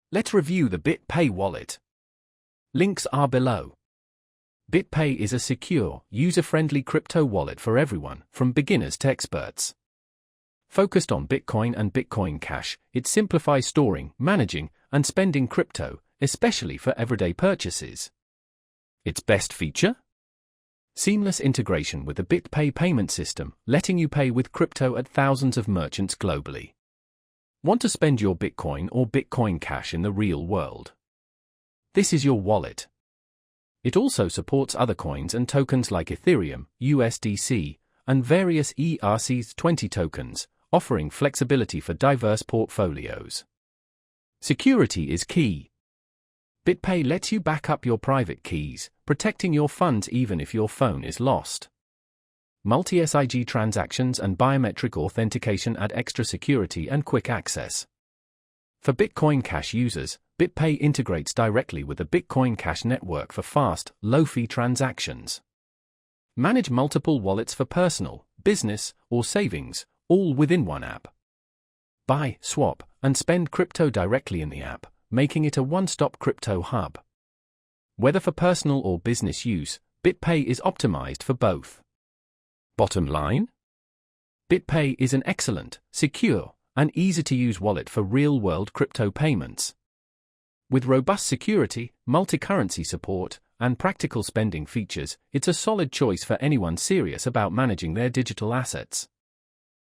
Let's review the BitPay wallet. Links are below. BitPay is a secure, user-friendly crypto wallet for everyone, from beginners to experts. Focused on Bitcoin and Bitcoin Cash, it simplifies storing, managing, and spending crypto, especially for everyday purchases. Its best feature? Seamless integration with the BitPay payment system, letting you pay with crypto at thousands of merchants globally. Want to spend your Bitcoin or Bitcoin Cash in the real world? This is your wallet. It also supports other coins and tokens like Ethereum, USDC, and various ERC20 tokens, offering flexibility for diverse portfolios. Security is key. BitPay lets you back up your private keys, protecting your funds even if your phone is lost. Multi-SIG transactions and biometric authentication add extra security and quick access. For Bitcoin Cash users, BitPay integrates directly with the Bitcoin Cash network for fast, low-fee transactions. Manage multiple wallets for personal, business, or savings, all within one app. Buy, swap, and spend crypto directly in the app, making it a one-stop crypto hub. Whether for personal or business use, BitPay is optimized for both. Bottom line? BitPay is an excellent, secure, and easy-to-use wallet for real-world crypto payments. With robust security, multi-currency support, and practical spending features, it's a solid choice for anyone serious about managing their digital assets.